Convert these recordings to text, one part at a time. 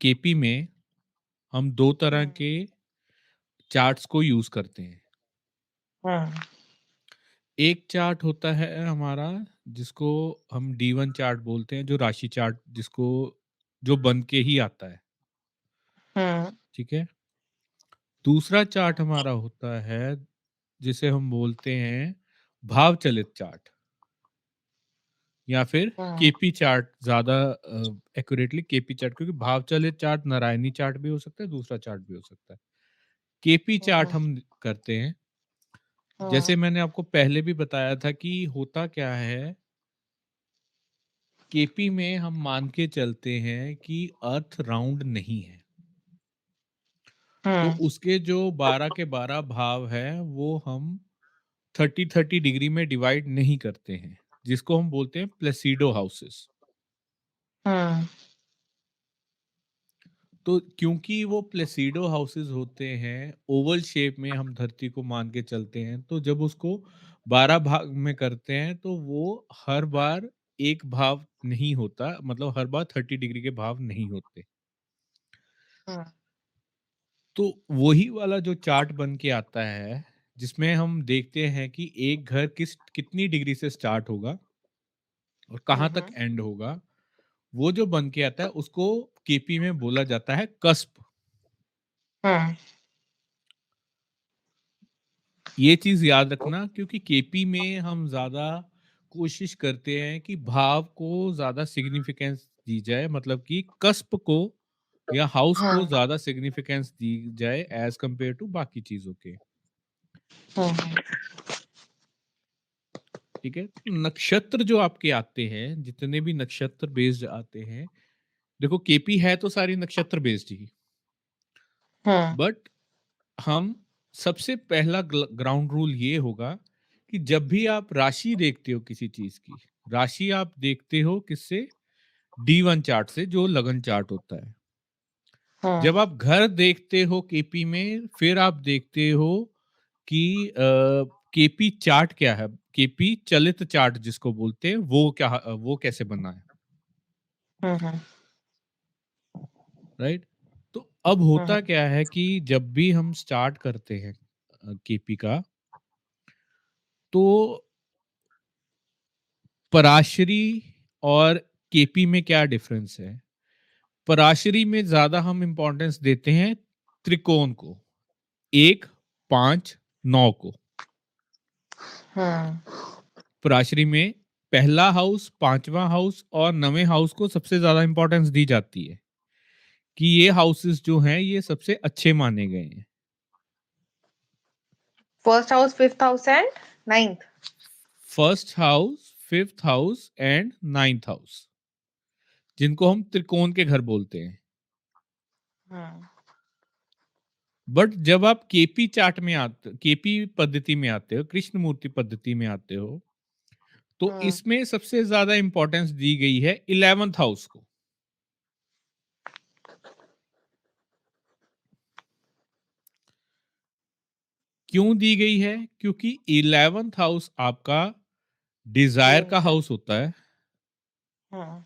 KP में हम 2 तरह हम्म के चार्ट्स को यूज़ करते हैं। हम्म एक चार्ट होता है हमारा जिसको हम D1 चार्ट बोलते हैं, जो राशि चार्ट जिसको जो बन के ही आता है, हम्म ठीक है? दूसरा चार्ट हमारा होता है जिसे हम बोलते हैं भाव चलित चार्ट या फिर हम्म केपी चार्ट, ज़्यादा एक्यूरेटली केपी चार्ट, क्योंकि भाव चलित चार्ट नारायणी चार्ट भी हो सकता है, दूसरा चार्ट भी हो सकता है। केपी चार्ट हम्म हम करते हैं। हम्म जैसे मैंने आपको पहले भी बताया था कि होता क्या है, केपी में हम मान के चलते हैं कि अर्थ राउंड नहीं है। तो हम्म उसके जो 12 के 12 भाव हैं, वो हम 30-30 डिग्री में डिवाइड नहीं करते हैं, जिसको हम बोलते हैं प्लेसिडो हाउसेस। हम्म तो क्योंकि वो प्लेसिडो हाउसेस होते हैं, ओवल शेप में हम धरती को मान के चलते हैं, तो जब उसको 12 भाग में करते हैं, तो वो हर बार एक भाव नहीं होता, मतलब हर बार 30 डिग्री के भाव नहीं होते। हम्म तो वही वाला जो चार्ट बन के आता है, जिसमें हम देखते हैं कि एक घर कितनी डिग्री से स्टार्ट होगा और कहाँ तक हम्म एंड होगा, वो जो बन के आता है उसको केपी में बोला जाता है कस्प। हम्म ये चीज याद रखना, क्योंकि केपी में हम ज्यादा कोशिश करते हैं कि भाव को ज्यादा सिग्निफिकेंस दी जाए, मतलब कि कस्प को या हाउस को हम्म ज्यादा सिग्निफिकेंस दी जाए एज कंपेयर टू बाकी चीजों के। हम्म ठीक है, तो नक्षत्र जो आपके आते हैं, जितने भी नक्षत्र बेस्ड आते हैं, देखो केपी है तो सारी नक्षत्र बेस्ड ही, हम्म बट हम सबसे पहला ग्राउंड रूल ये होगा कि जब भी आप राशि देखते हो किसी चीज की, राशि आप देखते हो किससे? D1 चार्ट से, जो लगन चार्ट होता है। जब आप घर देखते हो केपी में, फिर आप देखते हो कि केपी चार्ट क्या है, केपी चलित चार्ट जिसको बोलते हैं, वो कैसे बना है, हम्म राइट? तो अब होता क्या है कि जब भी हम स्टार्ट करते हैं केपी का, तो पराशरी और केपी में क्या डिफरेंस है? पराशरी में ज्यादा हम इंपॉर्टेंस देते हैं त्रिकोण को, 1, 5, 9 को। हम्म पराशरी में पहला हाउस, पांचवा हाउस और 9वें हाउस को सबसे ज्यादा इंपॉर्टेंस दी जाती है कि ये हाउसेस जो हैं ये सबसे अच्छे माने गए हैं। First house, fifth house and ninth. First house, fifth house and 9th house, जिनको हम त्रिकोण के घर बोलते हैं। हम्म बट जब आप केपी चार्ट में आते, केपी पद्धति में आते हो, कृष्ण मूर्ति पद्धति में आते हो, तो हम्म इसमें सबसे ज्यादा इंपॉर्टेंस दी गई है 11th हाउस को। क्यों दी गई है? क्योंकि 11th हाउस आपका डिजायर गेम का का। हाउस होता है, हम्म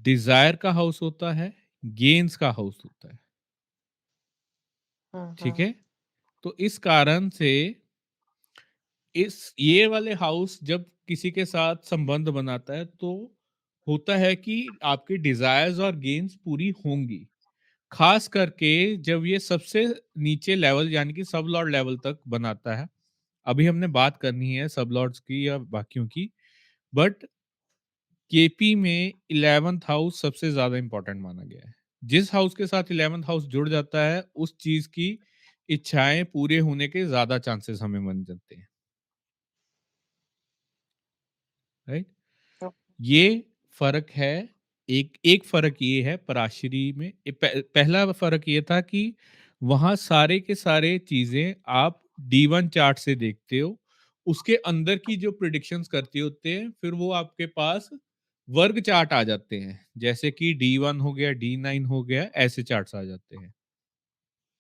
डिजायर का हाउस होता है, गेन्स का हाउस होता है। ठीक हम्म है, तो इस कारण से इस ये वाले हाउस जब किसी के साथ संबंध बनाता है, तो होता है कि आपकी डिजायर्स और गेन्स पूरी होंगी। खास करके जब ये सबसे नीचे लेवल यानी कि सब लॉर्ड लेवल तक बनाता है। अभी हमने बात करनी है सब लॉर्ड्स की या बाकियों की, बट केपी में 11th हाउस सबसे ज्यादा इंपॉर्टेंट माना गया है। जिस हाउस के साथ 11th हाउस जुड़ जाता है, उस चीज की इच्छाएं पूरे होने के ज्यादा चांसेस हमें बन जाते हैं, राइट? ये फर्क है। एक एक फर्क ये है पराशरी में, पहला फर्क ये था कि वहां सारे के सारे चीजें आप D1 चार्ट से देखते हो, उसके अंदर की जो प्रिडिक्शंस करते होते हैं, फिर वो आपके पास वर्ग चार्ट आ जाते हैं, जैसे कि D1 हो गया, D9 हो गया, ऐसे चार्ट्स आ जाते हैं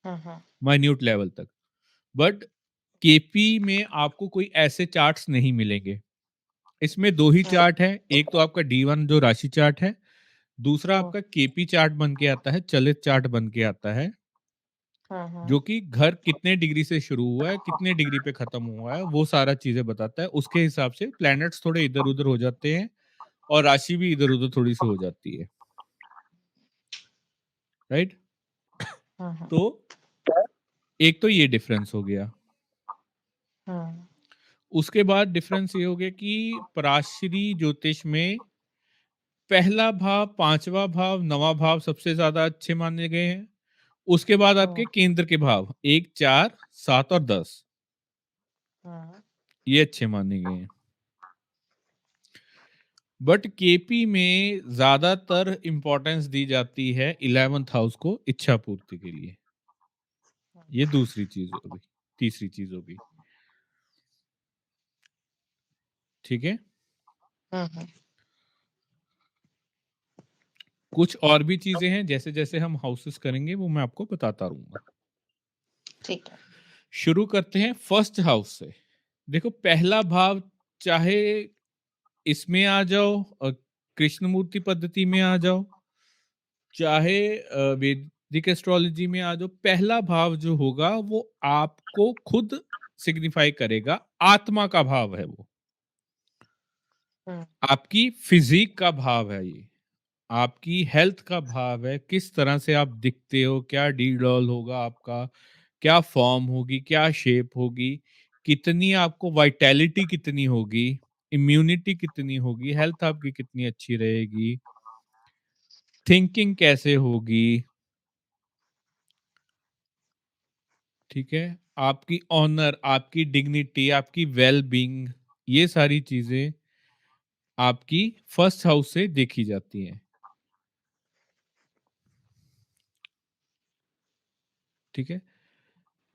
हम्म माइन्यूट लेवल तक। बट केपी में आपको कोई ऐसे चार्ट्स नहीं मिलेंगे। इसमें दो ही चार्ट है, एक तो आपका D1 जो राशि चार्ट है, दूसरा हम्म, आपका केपी चार्ट बन के आता है, चलित चार्ट बन के आता है, हम्म, जो कि घर कितने डिग्री से शुरू हुआ है, कितने डिग्री पे खत्म हुआ है, वो सारा चीजें बताता है। उसके हिसाब से प्लैनेट्स थोड़े इधर उधर हो जाते हैं और राशि भी इधर उधर थोड़ी सी हो जाती है, राइट। हम्म, तो एक तो ये डिफरेंस हो गया। हम्म, उसके बाद डिफरेंस ये हो गया कि पराशरी ज्योतिष में पहला भाव, पांचवा भाव, नवा भाव सबसे ज्यादा अच्छे माने गए हैं। उसके बाद हम्म, आपके केंद्र के भाव 1, 4, 7 और 10, हम्म, ये अच्छे माने गए हैं। बट केपी में ज्यादातर इंपॉर्टेंस दी जाती है 11th हाउस को इच्छा पूर्ति के लिए। ये दूसरी चीज हो गई। तीसरी चीज हो गई, ठीक है। हम्म, कुछ और भी चीजें हैं, जैसे जैसे हम हाउसेस करेंगे वो मैं आपको बताता रहूंगा। ठीक है। शुरू करते हैं फर्स्ट हाउस से। देखो पहला भाव, चाहे इसमें आ जाओ, कृष्णमूर्ति पद्धति में आ जाओ, चाहे वैदिक एस्ट्रोलॉजी में आ जाओ, पहला भाव जो होगा वो आपको खुद सिग्निफाई करेगा। आत्मा का भाव है वो, हम्म, आपकी फिजिक का भाव है ये, आपकी हेल्थ का भाव है, किस तरह से आप दिखते हो, क्या डी डॉल होगा आपका, क्या फॉर्म होगी, क्या शेप होगी, कितनी आपको वाइटैलिटी कितनी होगी, इम्यूनिटी कितनी होगी, हेल्थ आपकी कितनी अच्छी रहेगी, थिंकिंग कैसे होगी, ठीक है, आपकी ऑनर, आपकी डिग्निटी, आपकी वेल बीइंग, ये सारी चीजें आपकी फर्स्ट हाउस से देखी जाती हैं, ठीक है।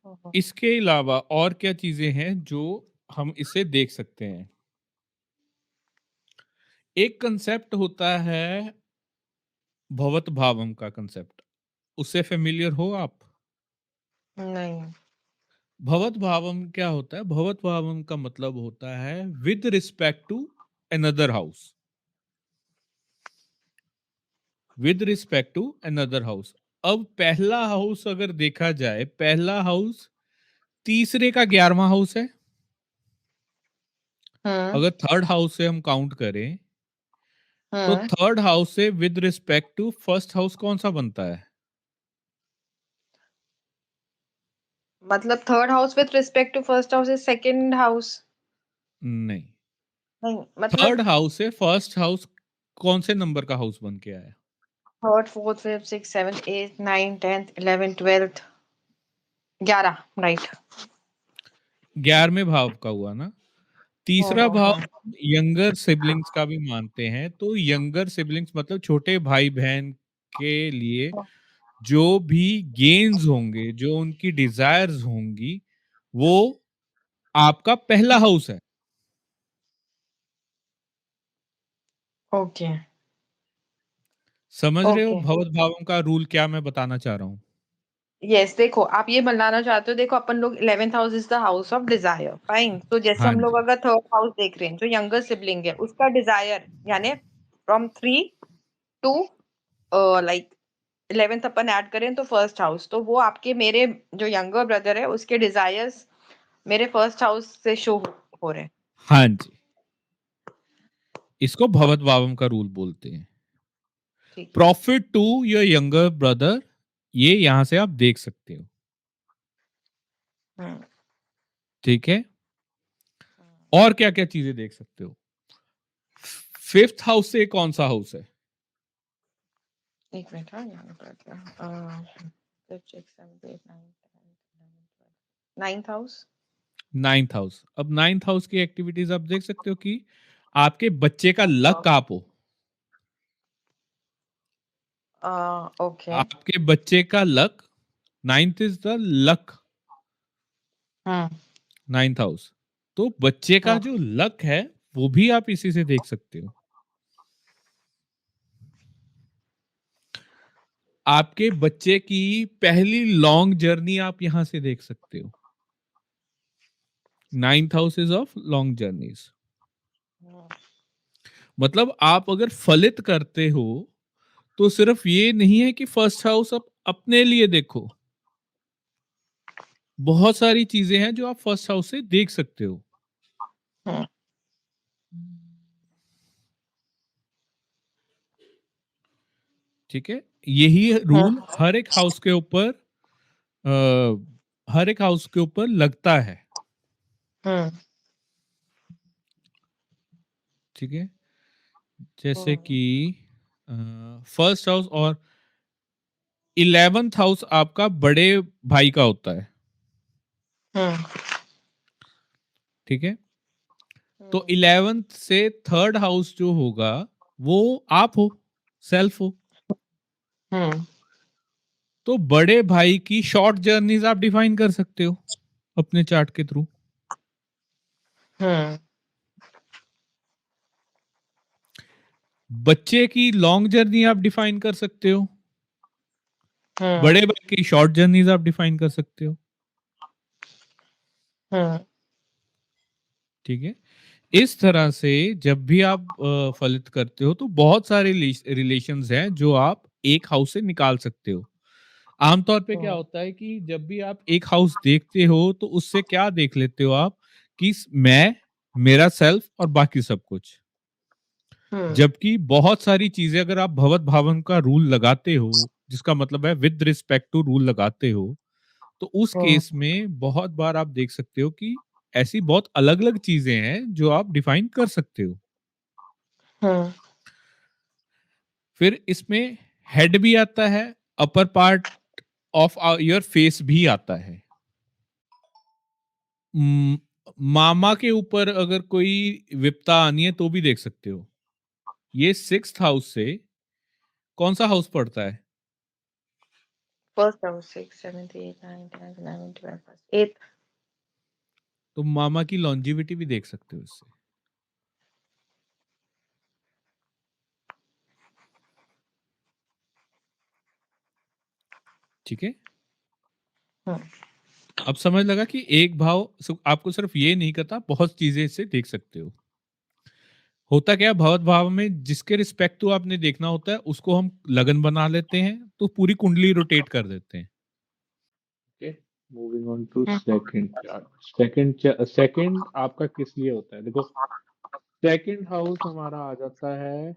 हम्म, इसके अलावा और क्या चीजें हैं जो हम इसे देख सकते हैं। एक कंसेप्ट होता है भवत भावम का कंसेप्ट, उससे फेमिलियर हो आप? नहीं। भवत भावम क्या होता है? भवत भावम का मतलब होता है with respect to another house, with respect to another house. अब पहला हाउस अगर देखा जाए, पहला हाउस तीसरे का 11वां हाउस है। हम्म, अगर थर्ड हाउस से हम काउंट करें तो हम्म, थर्ड हाउस से with respect to first house कौन सा बनता है? मतलब third house with respect to first house is second house. नहीं, नहीं थर्ड मतलब हाउस से फर्स्ट हाउस कौन से नंबर का हाउस बन के आया? Third, fourth, fifth, six, seventh, eight, nine, tenth, 11, 12, 11, right. 11वें भाव का हुआ ना। हाँ, तीसरा हाँ, भाव हाँ। यंगर सिबलिंग्स का भी मानते हैं, तो यंगर सिबलिंग्स मतलब छोटे भाई बहन के लिए जो भी गेन्स होंगे, जो उनकी डिजायर्स होंगी, वो आपका पहला हाउस है। ओके, समझ रहे हो ओके। भवत भावों का रूल क्या मैं बताना चाह रहा हूँ? यस, देखो आप ये बताना चाहते हो, देखो अपन लोग 11th house is the house of desire, fine. तो जैसे हाँ हम लोग जी, अगर थर्ड हाउस देख रहे हैं, जो यंगर सिबलिंग है उसका डिजायर, यानी फ्रॉम 3 टू लाइक 11th अपन ऐड करें तो फर्स्ट हाउस, तो वो आपके मेरे जो यंगर ब्रदर है उसके डिजायर्स मेरे फर्स्ट हाउस से शो हो रहे हैं। हाँ जी, इसको भवत भावम का रूल बोलते हैं। ठीक है। Profit to your younger brother, ये यहां से आप देख सकते हो, हम्म, ठीक है। हम्म। और क्या क्या चीजें देख सकते हो? फिफ्थ हाउस से कौन सा हाउस है? एक मिनट, हाँ यहाँ पर fifth, six, seventh, eight, nine, 9th house. Ninth house. अब नाइन्थ हाउस की एक्टिविटीज आप देख सकते हो कि आपके बच्चे का लक कहाँ पे हो। ओके। आपके बच्चे का luck, ninth is the luck, hmm, ninth house. तो बच्चे का हम्म, जो लक है वो भी आप इसी से देख सकते हो। आपके बच्चे की पहली लॉन्ग जर्नी आप यहां से देख सकते हो। Ninth house is of long journeys. Hmm, मतलब आप अगर फलित करते हो तो सिर्फ ये नहीं है कि फर्स्ट हाउस आप अपने लिए देखो, बहुत सारी चीजें हैं जो आप फर्स्ट हाउस से देख सकते हो। हुँ, ठीक है, यही हुँ, रूल हर एक हाउस के ऊपर लगता है। हुँ, ठीक है, जैसे हुँ, कि फर्स्ट हाउस और 11th हाउस आपका बड़े भाई का होता है। हुँ, ठीक है, तो हुँ, 11th से थर्ड हाउस जो होगा वो आप हो, सेल्फ हो। हुँ, तो बड़े भाई की शॉर्ट जर्नीज आप डिफाइन कर सकते हो अपने चार्ट के थ्रू। हुँ, बच्चे की लॉन्ग जर्नी आप डिफाइन कर सकते हो, हुँ, बड़े भाई की शॉर्ट जर्नीज आप डिफाइन कर सकते हो। हुँ, ठीक है, इस तरह से जब भी आप फलित करते हो तो बहुत सारे रिलेशंस हैं जो आप एक हाउस से निकाल सकते हो। आमतौर पे क्या हुँ, होता है कि जब भी आप एक हाउस देखते हो तो उससे क्या देख लेते हो आप कि मैं, मेरा सेल्फ और बाकी सब कुछ। हुँ, जबकि बहुत सारी चीजें अगर आप भवत भावन का रूल लगाते हो, जिसका मतलब है विद रिस्पेक्ट टू रूल लगाते हो, तो उस हुँ, केस में बहुत बार आप देख सकते हो कि ऐसी बहुत अलग-अलग चीजें हैं जो आप डिफाइन कर सकते हो। हुँ, फिर इसमें हेड भी आता है, upper part of your face भी आता है। उम, मामा के ऊपर अगर कोई विपता आनी है तो भी देख सकते हो। ये 6th हाउस से कौन-सा हाउस पड़ता है? फर्स्ट हाउस 6, 7, 8, 9, 10, 11, 12, 8 तो मामा की लॉन्जेविटी भी देख सकते हो इससे। ठीक है? हुँ, अब समझ लगा कि एक भाव आपको सिर्फ ये नहीं करता, बहुत चीजें इससे देख सकते हो। होता क्या है भवत भाव में जिसके रिस्पेक्ट टू आपने देखना होता है उसको हम लगन बना लेते हैं तो पूरी कुंडली रोटेट कर देते हैं। Okay, moving on to hmm, second chart. Second आपका किस लिए होता है? देखो, सेकंड हाउस हमारा आ जाता है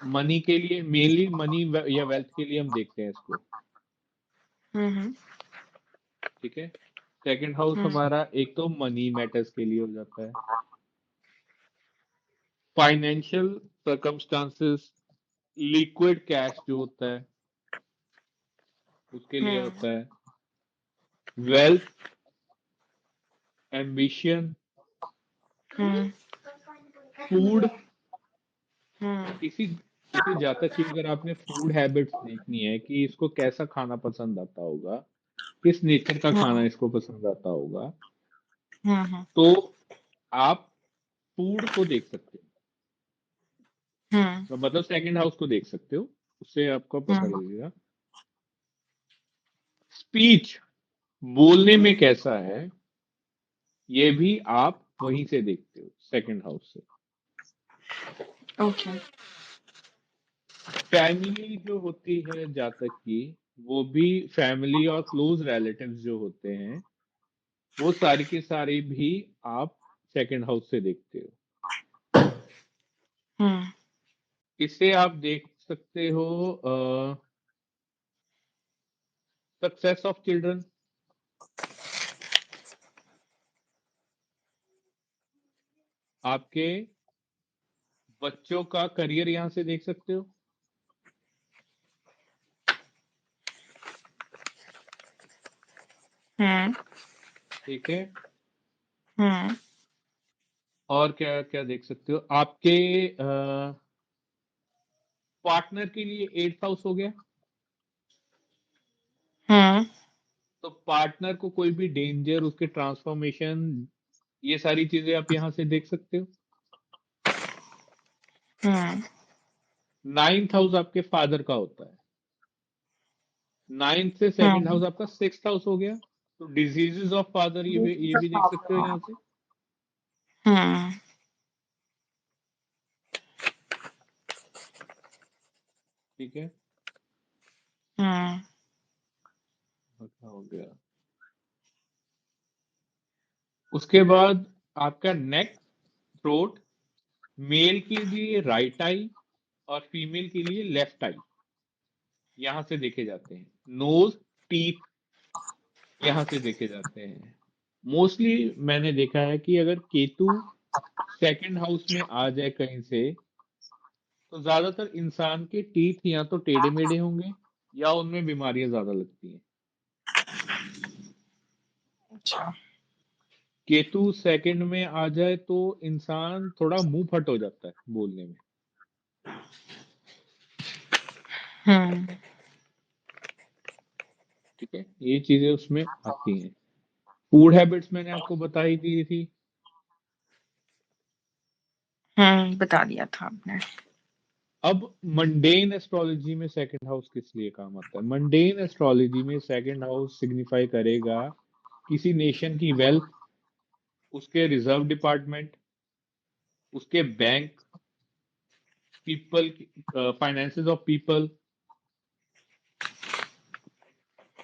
मनी के लिए, मेनली मनी या वेल्थ के लिए हम देखते हैं इसको। हुँ, हुँ, ठीक है, सेकंड हाउस हुँ, हमारा एक तो मनी मैटर्स के लिए हो जाता है, फाइनेंशियल सर्कमस्टांसेस, लिक्विड कैश जो होता है उसके लिए हुँ, होता है, वेल्थ, एम्बिशन, हुँ, फूड। हुँ, किसी किसी जातक की अगर आपने फूड हैबिट्स देखनी है कि इसको कैसा खाना पसंद आता होगा, किस नेचर का हुँ, खाना इसको पसंद आता होगा, हुँ, हुँ, तो आप फूड को देख सकते हो। हुँ, तो मतलब सेकंड हाउस को देख सकते हो, उससे आपको पता हुँ, लगेगा। स्पीच, बोलने में कैसा है, ये भी आप वहीं से देखते हो, सेकंड हाउस से। ओके, फैमिली जो होती है जातक की, वो भी फैमिली और क्लोज रिलेटिव्स जो होते हैं, वो सारी की सारी भी आप सेकंड हाउस से देखते हो। हुँ, इससे आप देख सकते हो सक्सेस ऑफ चिल्ड्रन, आपके बच्चों का करियर यहाँ से देख सकते हो। हुँ, ठीक है, हुँ, और क्या क्या देख सकते हो, आपके पार्टनर के लिए एट्थ हाउस हो गया, हुँ, तो पार्टनर को कोई भी डेंजर, उसके ट्रांसफॉर्मेशन, ये सारी चीजें आप यहाँ से देख सकते हो। हुँ, नाइन्थ हाउस आपके फादर का होता है, नाइन्थ से सेकंड हुँ, हाउस आपका सिक्स्थ हाउस हो गया, तो डिजीजेस ऑफ फादर ये भी देख सकते हो यहाँ से। हुँ, ठीक है, हम्म क्या हो गया। उसके बाद आपका नेक, थ्रोट, मेल के लिए राइट आई और फीमेल के लिए लेफ्ट आई यहाँ से देखे जाते हैं। नोज, टीथ यहाँ से देखे जाते हैं। मोस्टली मैंने देखा है कि अगर केतु सेकंड हाउस में आ जाए कहीं से, तो ज्यादातर इंसान के टीथ या तो टेढ़े मेढ़े होंगे या उनमें बीमारियां ज्यादा लगती हैं। अच्छा। केतु सेकंड में आ जाए तो इंसान थोड़ा मुंह फट हो जाता है बोलने में। हम्म ठीक है, ये चीजें उसमें आती हैं। फूड हैबिट्स मैंने आपको बता ही दी थी। बता दिया था आपने। अब मंडेन एस्ट्रोलॉजी में सेकंड हाउस किस लिए काम आता है? मंडेन एस्ट्रोलॉजी में सेकंड हाउस सिग्निफाई करेगा किसी नेशन की वेल्थ, उसके रिजर्व डिपार्टमेंट, उसके bank, people, finances of people,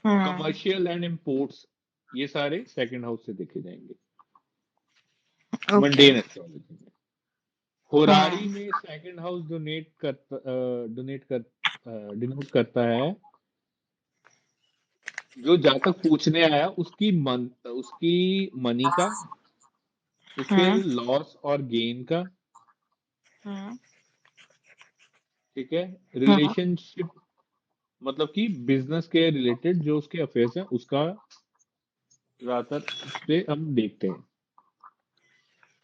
hmm commercial and imports, ये सारे सेकंड हाउस से देखे जाएंगे ओके। मंडेन एस्ट्रोलॉजी में। होरारी हम्म में सेकंड हाउस डिनोट करता है जो जातक पूछने आया उसकी मनी का, उसके हम्म लॉस और गेन का। हम्म ठीक है, हम्म रिलेशनशिप मतलब कि बिजनेस के रिलेटेड जो उसके अफेयर्स हैं उसका ज्यादातर उससे हम देखते हैं।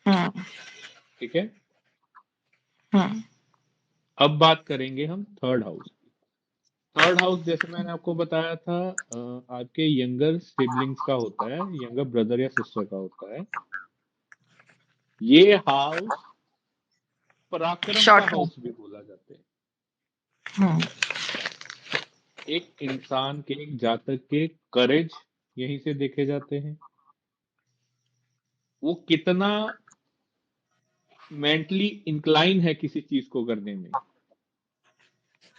हम्म ठीक है, हम्म अब बात करेंगे हम थर्ड हाउस की। थर्ड हाउस जैसे मैंने आपको बताया था, आपके यंगर सिबलिंग्स का होता है, यंगर ब्रदर या सिस्टर का होता है। ये हाउस पराक्रम का शॉर्ट में। हाउस भी बोला जाता है। हम्म एक इंसान के, एक जातक के करेज यहीं से देखे जाते हैं। वो कितना मेंटली इंक्लाइन है किसी चीज को करने में,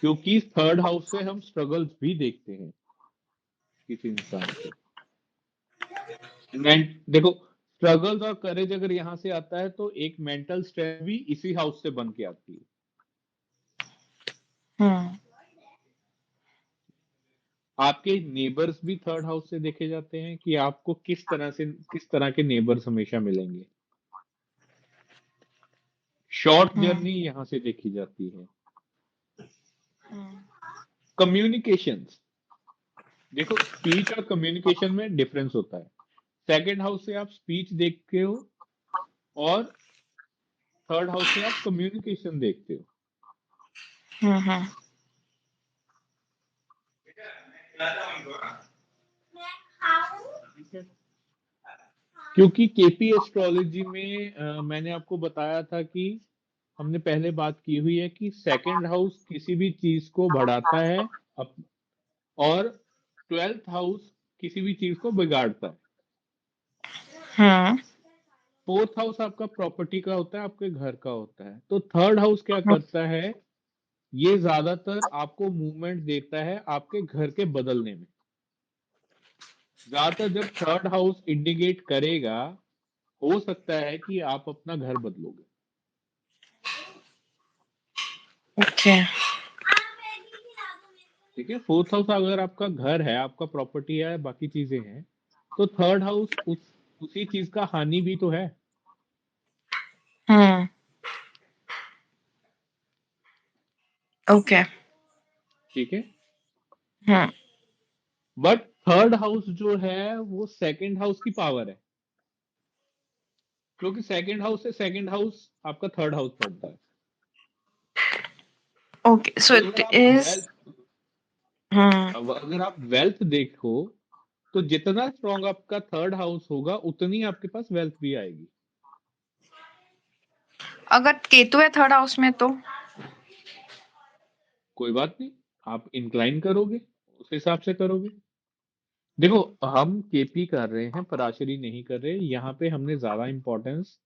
क्योंकि थर्ड हाउस से हम स्ट्रगल्स भी देखते हैं किसी इंसान के। देखो, स्ट्रगल्स और करेज अगर यहां से आता है तो एक मेंटल स्ट्रेंथ भी इसी हाउस से बन के आती है। हम्म आपके नेबर्स भी थर्ड हाउस से देखे जाते हैं कि आपको किस तरह के नेबर्स हमेशा मिलेंगे। शॉर्ट हम्म जर्नी यहां से देखी जाती है। हम्म कम्युनिकेशंस, देखो स्पीच और कम्युनिकेशन में डिफरेंस होता है। सेकंड हाउस से आप स्पीच देखते हो और थर्ड हाउस से आप कम्युनिकेशन देखते हो। हम्म ठीक है, क्योंकि केपी एस्ट्रोलॉजी में मैंने आपको बताया था कि हमने पहले बात की हुई है कि सेकंड हाउस किसी भी चीज को बढ़ाता है अप, और ट्वेल्थ हाउस किसी भी चीज को बिगाड़ता है। हम्म फोर्थ हाउस आपका प्रॉपर्टी का होता है, आपके घर का होता है। तो थर्ड हाउस क्या करता है? ये ज्यादातर आपको मूवमेंट देता है आपके घर के बदलने में। ज्यादातर जब थर्ड हाउस इंडिकेट करेगा, हो सकता है कि आप अपना घर बदलोगे। ओके। ठीक है, फोर्थ हाउस अगर आपका घर है, आपका प्रॉपर्टी है, बाकी चीजें हैं, तो थर्ड हाउस उसी चीज का हानि भी तो है। हम्म ओके। ठीक है, हम्म बट थर्ड हाउस जो है वो सेकंड हाउस की पावर है, क्योंकि सेकंड हाउस से सेकंड हाउस आपका थर्ड हाउस पड़ता है। ओके, सो तो इट इज। हम्म अगर आप वेल्थ देखो, तो जितना स्ट्रांग आपका थर्ड हाउस होगा उतनी आपके पास वेल्थ भी आएगी। अगर केतु है थर्ड हाउस में तो। कोई बात नहीं, आप इंक्लाइन करोगे उस हिसाब से करोगे। देखो, हम केपी कर रहे हैं, पराशरी नहीं कर रहे। यहाँ पे हमने ज्यादा इंपॉर्टेंस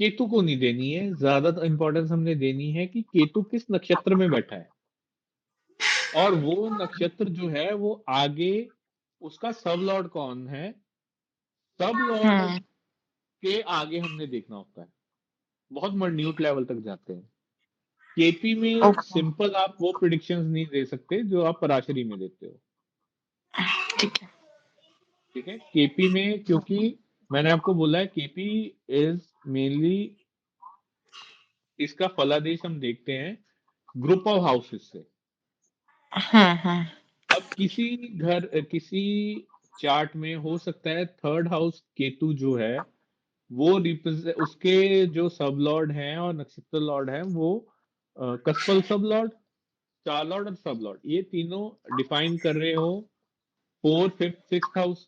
केतु को नहीं देनी है, ज्यादा इंपॉर्टेंस हमने देनी है कि केतु किस नक्षत्र में बैठा है। और वो नक्षत्र जो है वो आगे उसका सब लॉर्ड कौन है, सब लॉर्ड हुँ, के आगे हमने देखना होता है, बहुत मर्न्यूट लेवल तक जाते हैं। केपी में ओके, सिंपल आप वो प्रिडिक्शंस नहीं दे सकते जो आप पराशरी में देते हो। ठीक है। ठीक है, केपी में क्योंकि मैंने आपको बोला है केपी इज मेनली, इसका फलादेश हम देखते हैं ग्रुप ऑफ हाउसेस से। हुँ, हुँ, अब किसी चार्ट में हो सकता है थर्ड हाउस केतु जो है वो रिप्रेजेंट, उसके जो सब लॉर्ड हैं और नक्षत्र लॉर्ड हैं वो कस्पल सब लॉर्ड, स्टार लॉर्ड और सब लॉर्ड, ये तीनों डिफाइन कर रहे हो फोर्थ फिफ्थ सिक्स्थ हाउस।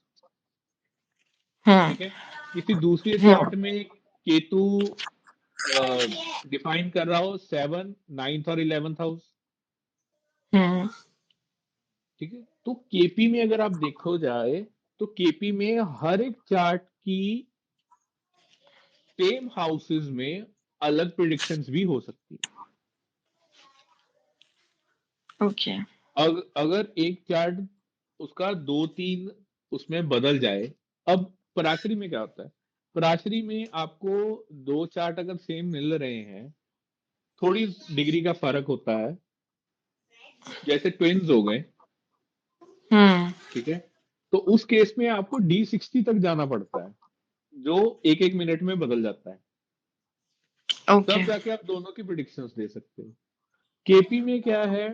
हुँ, ठीक है, किसी दूसरे हुँ, चार्ट में केतु डिफाइन कर रहा हो सेवन नाइन्थ और इलेवेंथ हाउस। हुँ, ठीक है, तो केपी में अगर आप देखो जाए तो केपी में हर एक चार्ट की सेम हाउसेस में अलग प्रिडिक्शंस भी हो सकती है। ओके, अगर एक चार्ट उसका दो तीन उसमें बदल जाए, अब पराशरी में क्या होता है, पराशरी में आपको दो चार्ट अगर सेम मिल रहे हैं, थोड़ी डिग्री का फर्क होता है, जैसे ट्विन्स हो गए। हुँ, ठीक है, तो उस केस में आपको D60 तक जाना पड़ता है, जो एक एक मिनट में बदल जाता है, ओके, तब जाके आप दोनों की प्रिडिक्शंस दे सकते हो। केपी में क्या है,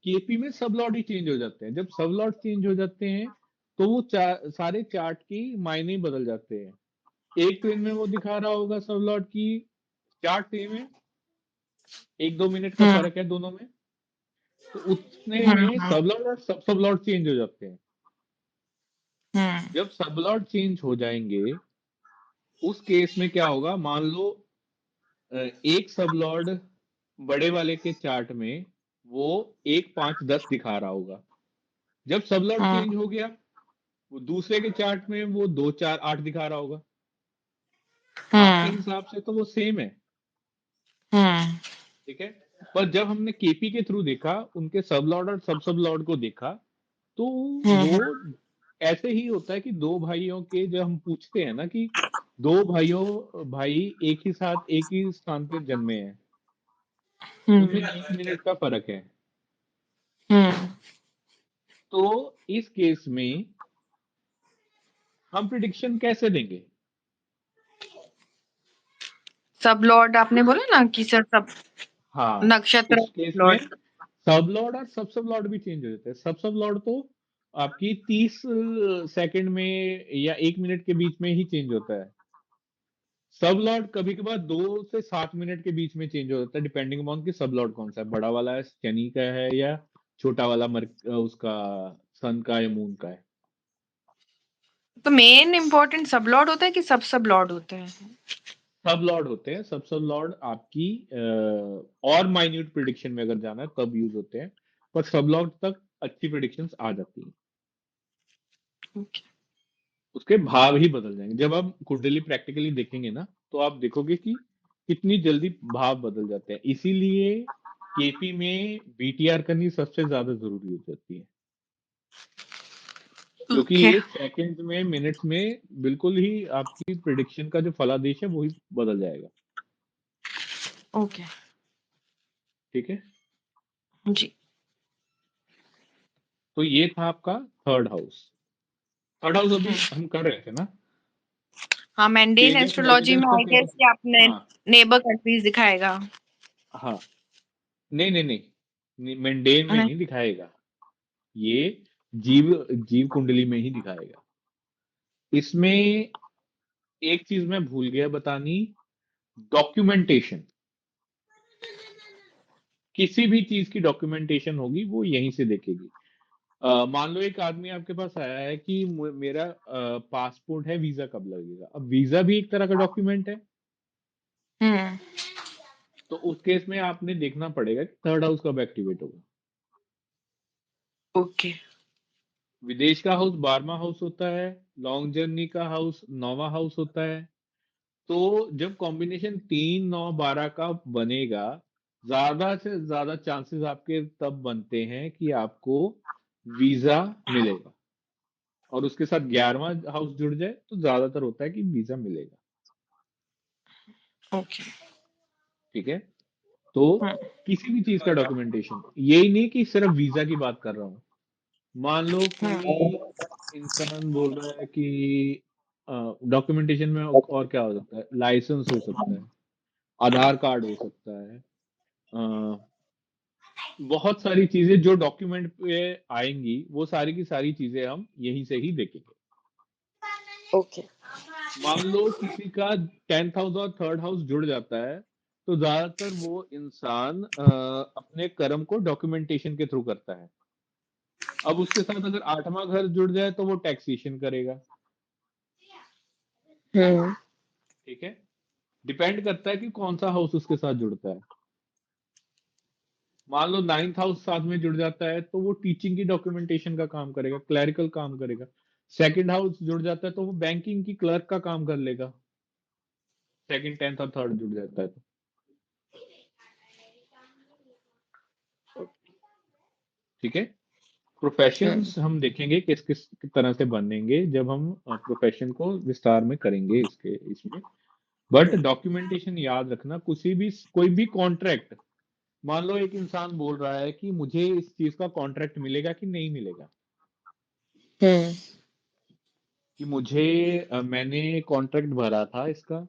केपी में सब लॉर्ड ही चेंज हो जाते हैं, जब सब लॉर्ड चेंज हो जाते हैं तो वो सारे चार्ट की मायने ही बदल जाते हैं। एक ट्रेन में वो दिखा रहा होगा सब लॉर्ड की चार्ट सेम है, एक दो मिनट का हुँ, फर्क है दोनों में, तो उतने हुँ, में हुँ, सब लॉर्ड और सब लॉर्ड चेंज हो जाते हैं। हुँ, जब सब लॉर्ड चेंज हो जाएंगे उस केस में क्या होगा, मान लो एक सब लॉर्ड बड़े वाले के चार्ट में वो एक पांच दस दिखा रहा होगा, जब सब लॉर्ड हुँ, चेंज हो गया वो दूसरे के चार्ट में वो दो चार आठ दिखा रहा होगा। आपके हुँ, हिसाब से तो वो सेम है। हुँ, ठीक है, पर जब हमने केपी के थ्रू देखा, उनके सब लॉर्ड और सब लॉर्ड को देखा, तो हुँ, वो हुँ, ऐसे ही होता है कि दो भाइयों के, जब हम पूछते हैं ना कि दो भाई एक ही साथ एक ही स्थान पे जन्मे हैं, उनमें हुँ, एक मिनट का फर्क है, हुँ, तो इस केस में हम प्रिडिक्शन कैसे देंगे। सब लॉर्ड आपने बोला ना कि सर सब हाँ, नक्षत्र उस केस में लॉर्ड सब लॉर्ड और सब लॉर्ड भी चेंज हो जाते हैं। सब लॉर्ड तो आपकी 30 सेकंड में या एक मिनट के बीच में ही चेंज होता है। सब लॉर्ड कभी कभार 2 से 7 मिनट के बीच में चेंज हो जाता है, डिपेंडिंग अपॉन कि सब लॉर्ड कौन सा है, बड़ा वाला है शनि का है या छोटा वाला उसका सन का या मून का है। तो मेन इम्पोर्टेंट सब लॉर्ड होता है कि सब लॉर्ड होते हैं? सब लॉर्ड होते हैं, सब लॉर्ड आपकी और माइन्यूट प्रिडिक्शन में अगर जाना है तब यूज होते हैं, पर सब लॉर्ड तक अच्छी प्रिडिक्शंस आ जाती हैं। ओके, उसके भाव ही बदल जाएंगे, जब आप कुंडली प्रैक्टिकली देखेंगे ना तो आप देखोगे कि कितनी जल्दी भाव बदल जाते हैं। इसीलिए केपी में बीटीआर करनी सबसे ज्यादा जरूरी हो जाती है, क्योंकि ओके, ये सेकंड्स में मिनट्स में बिल्कुल ही आपकी प्रिडिक्शन का जो फलादेश है वही बदल जाएगा। ओके, ठीक है, जी। तो ये था आपका थर्ड हाउस। थर्ड हाउस हुँ। अभी हम कर रहे थे ना, हाँ, मैंडेन चेंज ऑफ एस्ट्रोलॉजी रेजिडेंस में का आई क्या। गेस कि आपने हाँ नेबर कंट्रीज़ दिखाएगा। हाँ, नहीं नहीं नहीं, मेंडेन में नहीं, नहीं दिखाएगा, ये जीव जीव कुंडली में ही दिखाएगा। इसमें एक चीज मैं भूल गया बतानी, डॉक्यूमेंटेशन, किसी भी चीज की डॉक्यूमेंटेशन होगी वो यहीं से देखेगी। मान लो एक आदमी आपके पास आया है कि मेरा पासपोर्ट है, वीजा कब लगेगा, अब वीजा भी एक तरह का डॉक्यूमेंट है, हुँ, तो उस केस में आपने देखना पड़ेगा कि थर्ड हाउस कब एक्टिवेट होगा। ओके, विदेश का हाउस 12वां हाउस होता है, लॉन्ग जर्नी का हाउस 9वां हाउस होता है। तो जब कॉम्बिनेशन 3 9 12 का बनेगा ज्यादा से ज्यादा चांसेस आपके तब बनते हैं कि आपको वीजा मिलेगा, और उसके साथ 11वां हाउस जुड़ जाए तो ज्यादातर होता है कि वीजा मिलेगा। ओके। ठीक है। तो किसी भी चीज का डॉक्यूमेंटेशन, यही नहीं कि सिर्फ वीजा की बात कर रहा हूँ। मान लो कोई इंसान बोल रहा है कि डॉक्यूमेंटेशन में और क्या हो सकता है, लाइसेंस हो सकता है, आधार कार्ड हो सकता है, बहुत सारी चीजें जो डॉक्यूमेंट पे आएंगी, वो सारी की सारी चीजें हम यहीं से ही देखेंगे। ओके। मान लो किसी का 10th हाउस और 3rd हाउस जुड़ जाता है, तो ज्यादातर वो इंसान अपने कर्म को डॉक्यूमेंटेशन के थ्रू करता है। अब उसके साथ अगर 8वां घर जुड़ जाए तो वो टैक्सेशन करेगा। हम्म। ठीक है। डिपेंड करता है कि कौन सा हाउस उसके साथ जुड़ता है। मान लो 9th हाउस साथ में जुड़ जाता है तो वो टीचिंग की डॉक्यूमेंटेशन का काम करेगा, क्लरिकल काम करेगा। 2nd हाउस जुड़ जाता है तो वो बैंकिंग की क्लर्क का काम कर लेगा। 2nd, 10th और 3rd जुड़ जाता है तो। ठीक है। प्रोफेशंस हम देखेंगे किस किस तरह से बनेंगे जब हम प्रोफेशन को विस्तार में करेंगे इसके इसमें। बट डॉक्यूमेंटेशन याद रखना, किसी भी कोई भी कॉन्ट्रैक्ट, मान लो एक इंसान बोल रहा है कि मुझे इस चीज का कॉन्ट्रैक्ट मिलेगा कि नहीं मिलेगा, हम्म। कि मुझे मैंने कॉन्ट्रैक्ट भरा था इसका,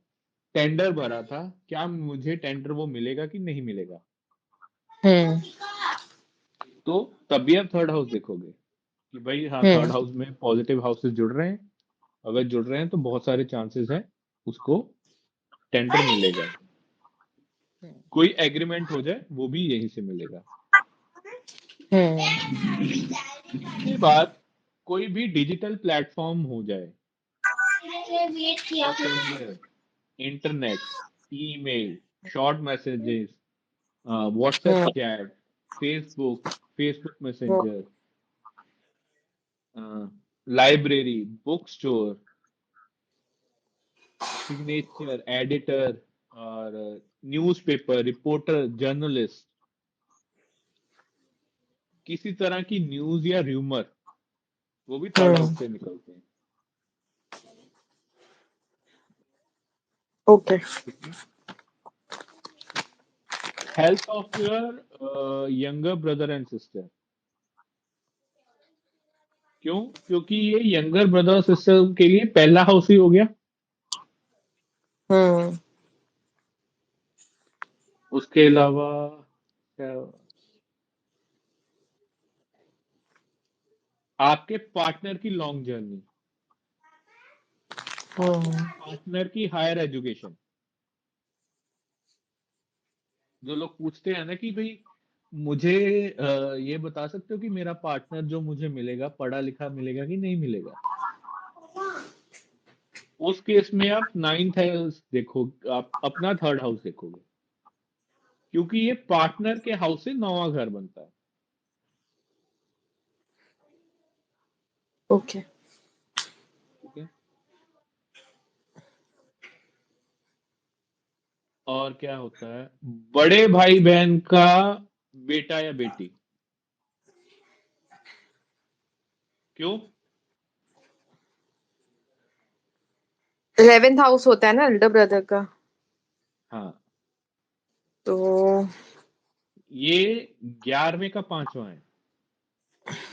टेंडर भरा था, क्या मुझे टेंडर वो मिलेगा कि नहीं मिलेगा। हम्म। तो तभी आप 3rd हाउस देखोगे कि भाई हाँ, 3rd हम्म। हाउस में पॉजिटिव हाउसेस जुड़ रहे हैं। अगर जुड़ रहे हैं तो बहुत सारे चांसेस हैं उसको टेंडर मिलेगा। कोई एग्रीमेंट हो जाए वो भी यहीं से मिलेगा। इसके बाद कोई भी डिजिटल प्लेटफॉर्म हो जाए, messenger, internet, email, short messages, WhatsApp hmm. Chat, Facebook, Facebook messenger, library, book store, signature, editor, और न्यूज़पेपर, रिपोर्टर, जर्नलिस्ट, किसी तरह की न्यूज या र्यूमर, वो भी 3rd हाउस से निकलते हैं। ओके। ठीक है। Health of your younger brother and sister. क्यों? क्योंकि ये यंगर ब्रदर सिस्टर के लिए पहला हाउस ही हो गया। हम्म। उसके अलावा क्या, आपके पार्टनर की लॉन्ग जर्नी, हम्म। पार्टनर की हायर एजुकेशन। जो लोग पूछते हैं ना कि भाई मुझे ये बता सकते हो कि मेरा पार्टनर जो मुझे मिलेगा पढ़ा लिखा मिलेगा कि नहीं मिलेगा, उस केस में आप 9th हाउस देखो, आप अपना 3rd हाउस देखोगे, क्योंकि ये पार्टनर के हाउस से 9वां घर बनता है। ओके। ठीक है। और क्या होता है, बड़े भाई बहन का बेटा या बेटी। क्यों? 11th हाउस होता है ना एल्डर ब्रदर का। हाँ, तो ये 11वें का 5वां है।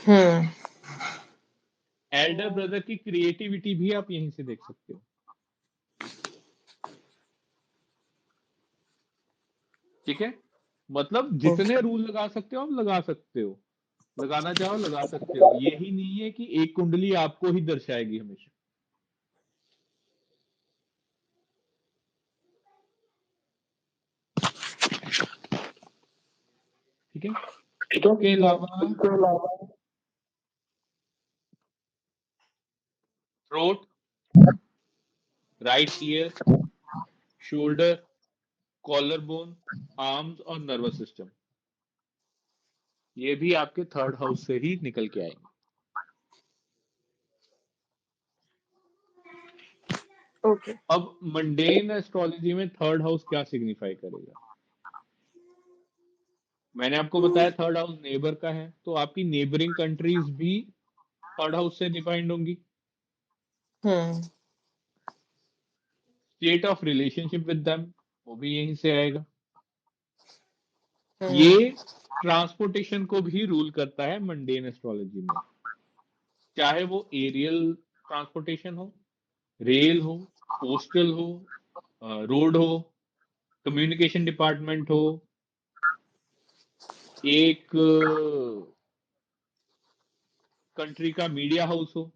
हम्म। एल्डर ब्रदर की क्रिएटिविटी भी आप यहीं से देख सकते हो। ठीक है। मतलब ओके। जितने रूल लगा सकते हो आप लगा सकते हो, लगाना चाहो लगा सकते हो। यही नहीं है कि एक कुंडली आपको ही दर्शाएगी हमेशा। ठीक है। इसके अलावा throat, right ear, shoulder, collar bone, arms और नर्वस सिस्टम, ये भी आपके 3rd हाउस से ही निकल के आएंगे। ओके। अब मंडेन एस्ट्रोलॉजी में 3rd हाउस क्या सिग्निफाई करेगा? मैंने आपको बताया थर्ड हाउस नेबर का है, तो आपकी नेबरिंग कंट्रीज भी थर्ड हाउस से डिफाइंड होंगी। Hmm state of relationship with them, वो भी यहीं से आएगा। ये हम्म ट्रांसपोर्टेशन को भी रूल करता है मंडेन एस्ट्रोलॉजी में, चाहे वो एरियल ट्रांसपोर्टेशन हो, रेल हो, पोस्टल हो, रोड हो, कम्युनिकेशन डिपार्टमेंट हो, एक कंट्री का मीडिया हाउस हो,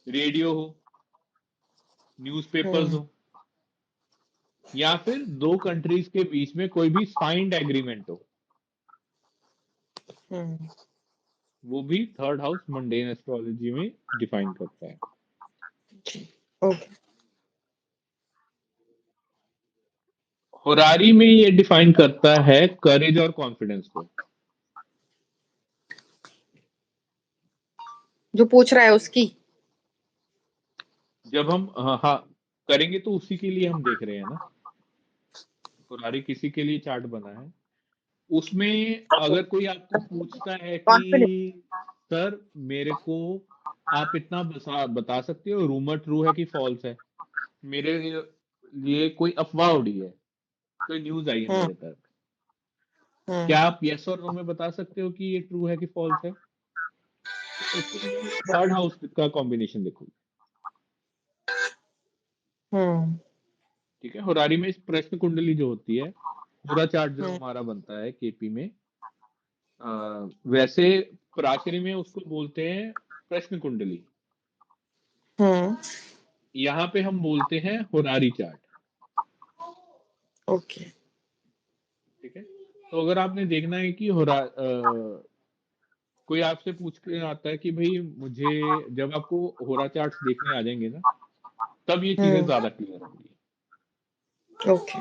रेडियो हो, न्यूज़पेपर्स हम्म हो, या फिर दो कंट्रीज के बीच में कोई भी साइंड एग्रीमेंट हो, हम्म वो भी थर्ड हाउस मंडेन एस्ट्रोलॉजी में डिफाइन करता है। ओके। होरारी में ये डिफाइन करता है करेज और कॉन्फिडेंस को। जो पूछ रहा है उसकी। जब हम हाँ हाँ करेंगे तो उसी के लिए हम देख रहे हैं ना, होरारी किसी के लिए चार्ट बना है। उसमें अगर कोई आपको पूछता है कि कॉन्फिडेंस। सर मेरे को आप इतना बता सकते हो रूमर ट्रू है कि फॉल्स है, मेरे लिए कोई अफवाह उड़ी है, कोई न्यूज आई है हम्म मेरे तक, हम्म क्या आप यस और नो में बता सकते हो कि ये ट्रू है कि फॉल्स है? तो उसके लिए थर्ड हाउस का कॉम्बिनेशन देखो। हम्म ठीक है, होरारी में इस प्रश्न कुंडली जो होती है, पूरा चार्ट जो हम्म हमारा बनता है केपी में, वैसे पराशरी में उसको बोलते हैं प्रश्न कुंडली, हम्म यहाँ पे हम बोलते हैं होरारी चार्ट। ओके। ठीक है, तो अगर आपने देखना है कि कोई आपसे पूछ के आता है कि भाई मुझे, जब आपको होरा चार्ट्स देखने आ जाएंगे ना, तब ये चीजें हम्म ज्यादा क्लियर होंगी। ओके।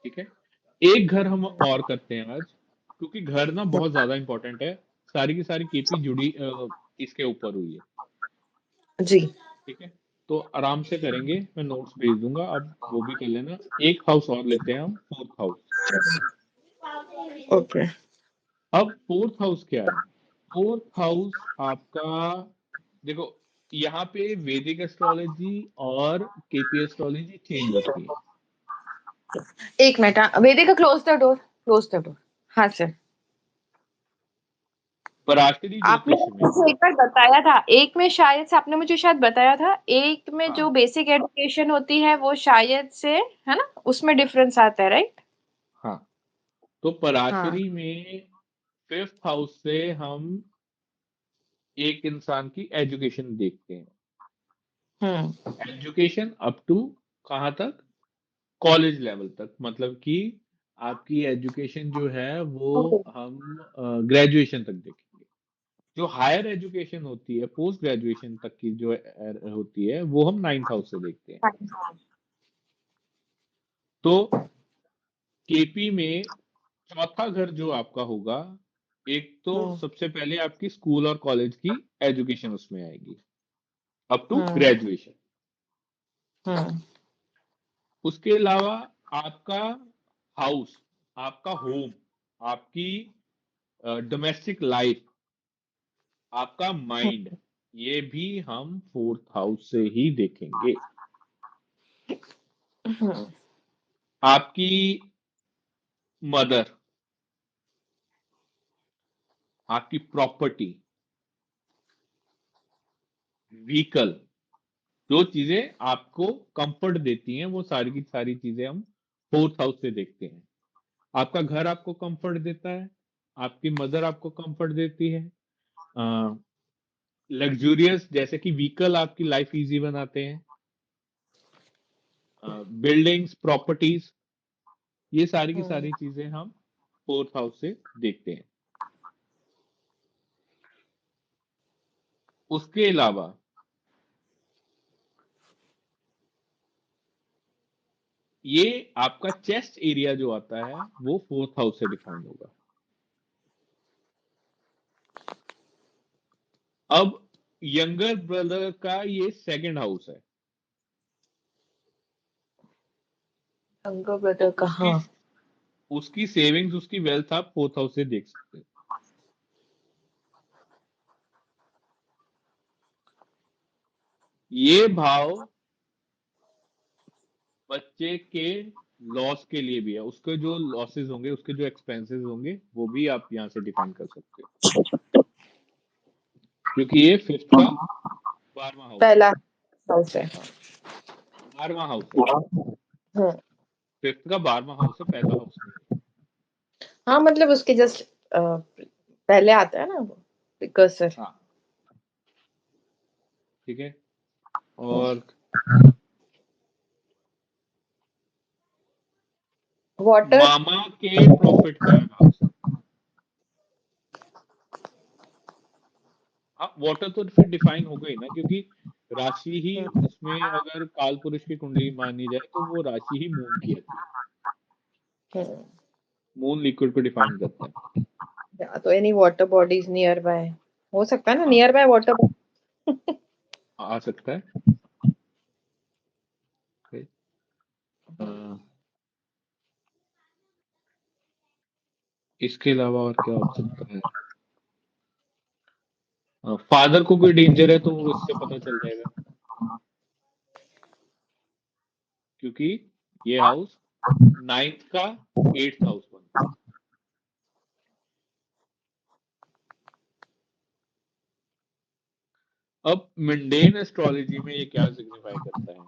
ठीक है, एक घर हम और करते हैं आज, क्योंकि घर ना बहुत ज्यादा इंपॉर्टेंट है, सारी की सारी केपी जुड़ी इसके ऊपर हुई है। जी। ठीक है, तो आराम से करेंगे, मैं नोट्स भेज दूंगा, अब वो भी कर लेना। एक हाउस और लेते हैं हम, फोर्थ हाउस। ओके। अब फोर्थ हाउस क्या है? फोर्थ हाउस आपका, देखो यहाँ पे वैदिक एस्ट्रोलॉजी और केपी एस्ट्रोलॉजी चेंज होती है। एक मिनट, हाँ, Vedika close the door, close the door. हाँ सर। पराशरी आपने ज्योतिष में, मुझे एक बार बताया था, एक में शायद से आपने मुझे शायद बताया था, एक में जो हाँ बेसिक एजुकेशन होती है वो शायद से, है ना, उसमें डिफरेंस आता है, राइट? हाँ, तो हाँ। पराशरी में फिफ्थ हाउस से हम एक इंसान की एजुकेशन देखते हैं। हम्म एजुकेशन अप टू कहाँ तक? कॉलेज लेवल तक, मतलब कि आपकी एजुकेशन जो है वो हम ग्रेजुएशन तक देखेंगे। जो हायर एजुकेशन होती है, पोस्ट ग्रेजुएशन तक की जो होती है, वो हम नाइन्थ हाउस से देखते हैं। तो केपी में चौथा घर जो आपका होगा, एक तो हम्म सबसे पहले आपकी स्कूल और कॉलेज की एजुकेशन उसमें आएगी, अप टू हम्म ग्रेजुएशन। हम्म उसके अलावा आपका हाउस, आपका होम, आपकी डोमेस्टिक लाइफ, आपका माइंड, ये भी हम फोर्थ हाउस से ही देखेंगे। हम्म आपकी मदर, आपकी प्रॉपर्टी, व्हीकल, जो चीजें आपको कंफर्ट देती हैं, वो सारी की सारी चीजें हम फोर्थ हाउस से देखते हैं। आपका घर आपको कंफर्ट देता है, आपकी मदर आपको कंफर्ट देती है, लग्जूरियस जैसे कि व्हीकल आपकी लाइफ इजी बनाते हैं, बिल्डिंग्स, प्रॉपर्टीज, ये सारी की हम्म सारी चीजें हम फोर्थ हाउस से देखते हैं। उसके अलावा ये आपका चेस्ट एरिया जो आता है, वो फोर्थ हाउस से डिफाइन होगा। अब यंगर ब्रदर का ये सेकंड हाउस है, अंकल तो ब्रदर उसकी कहाँ? उसकी सेविंग्स, उसकी वेल्थ आप 4th हाउस से देख सकते हो। ये भाव बच्चे के लॉस के लिए भी है, उसके जो लॉसेस होंगे, उसके जो एक्सपेंसेस होंगे, वो भी आप यहाँ से डिफाइन कर सकते हो, क्योंकि ये 5th का 12वां हाउस है। पहला हाउस है। 12वां हाउस है, हम्म 5th का 12वां हाउस है, पहला हाउस नहीं है। हाँ, मतलब उसके जस्ट पहले आता है ना वो प्रिकर्सर। हाँ, ठीक है। और वाटर। मामा के प्रॉफिट का है हाउस। हाँ, वाटर तो फिर डिफाइन हो गई ना, क्योंकि राशि ही इसमें, अगर काल पुरुष की कुंडली मानी जाए तो वो राशि ही मून की आती है। मून लिक्विड को डिफाइन करता है। या तो any water bodies near by हो सकता है ना, हाँ, नियर बाय वाटर। आ सकता है। Okay. अ, इसके अलावा और क्या हो सकता है? फादर को कोई डेंजर है तो वो इससे पता चल जाएगा, क्योंकि ये हाउस 9th का 8th हाउस बनता है। अब मंडेन एस्ट्रोलॉजी में ये क्या सिग्निफाई करता है?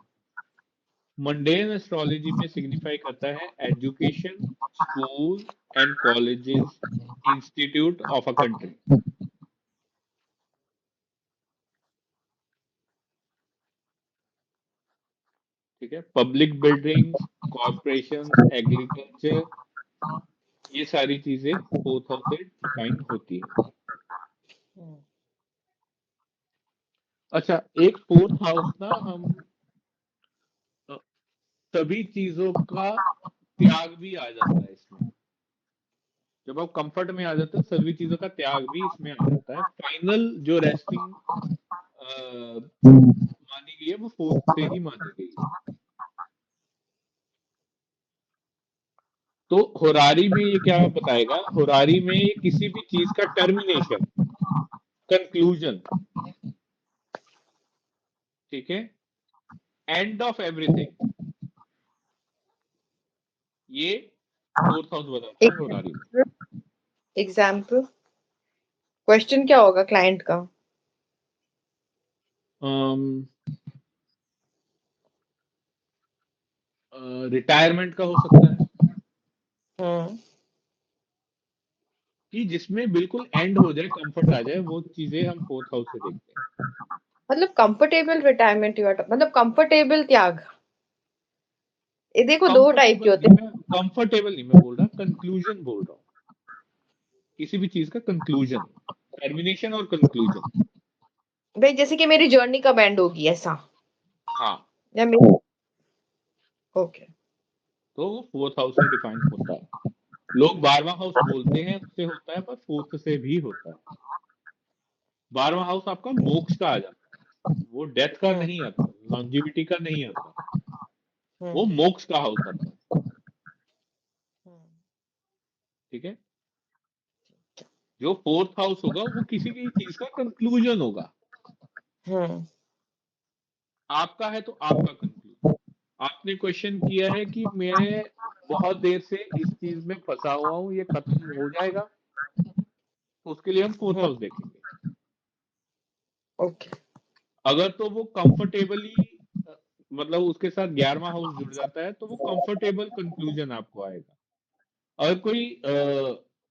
मंडेन एस्ट्रोलॉजी में सिग्निफाई करता है education, school and colleges, institute of a country. ठीक है, पब्लिक बिल्डिंग्स, कॉर्पोरेशंस, एग्रीकल्चर, ये सारी चीजें 4th हाउस से डिफाइन होती है। अच्छा, एक 4th हाउस ना, हम अ, सभी चीजों का त्याग भी आ जाता है इसमें। जब आप कंफर्ट में आ जाते हो, सभी चीजों का त्याग भी इसमें आ जाता है। फाइनल जो रेस्टिंग मानी गई है वो 4th से ही मानी गई है। तो होरारी में ये क्या बताएगा? होरारी में ये किसी भी चीज का टर्मिनेशन, कंक्लूजन, ठीक है, एंड ऑफ एवरीथिंग, ये 4th हाउस बताता है होरारी में। एग्जाम्पल क्वेश्चन क्या होगा क्लाइंट का? रिटायरमेंट का हो सकता है, हम्म कि जिसमें बिल्कुल एंड हो जाए, कंफर्ट आ जाए, वो चीजें हम 4th हाउस से देखते हैं। मतलब कंफर्टेबल रिटायरमेंट मतलब कंफर्टेबल त्याग। ये देखो दो टाइप के कंफर्टेबल होते नहीं, हैं। मैं कंफर्टेबल नहीं मैं बोल रहा, कंक्लूजन बोल रहा हूँ। किसी भी चीज का कंक्लूजन, टर्मिनेशन और कंक्लूजन। भाई जैसे कि मेरी जर्नी कब एंड होगी ऐसा, हाँ, या मेरी। ओके। तो वो 4th हाउस से डिफाइन होता है। लोग 12वां हाउस बोलते हैं उससे होता है, पर 4th से भी होता है। 12वां हाउस आपका मोक्ष का आ जाता है, वो डेथ का हम्म नहीं आता, लॉन्जिविटी का नहीं आता, वो हम्म मोक्ष का हाउस आता है। हम्म ठीक है, जो 4th हाउस होगा वो किसी की चीज का कंक्लूजन होगा। हम्म आपका है तो आपका कंक्लूजन। आपने क्वेश्चन किया है कि मैं बहुत देर से इस चीज में फंसा हुआ हूं, ये खत्म हो जाएगा, तो उसके लिए हम 4th हम्म, हाउस देखेंगे। ओके। अगर तो वो कंफर्टेबली, मतलब उसके साथ 11वां हाउस जुड़ जाता है, तो वो कंफर्टेबल कंक्लूजन आपको आएगा। अगर कोई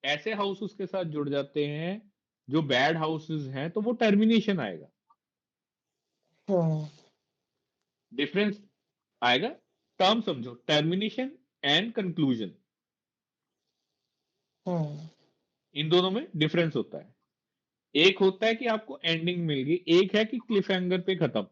ऐसे हाउस उसके साथ जुड़ जाते हैं जो बैड हाउसेस हैं, तो वो टर्मिनेशन आएगा। हम्म डिफरेंस आएगा। टर्म समझो, टर्मिनेशन एंड कंक्लूजन, हम्म इन दोनों में डिफरेंस होता है। एक होता है कि आपको एंडिंग मिल गई, एक है कि क्लिफ हैंगर पे खत्म।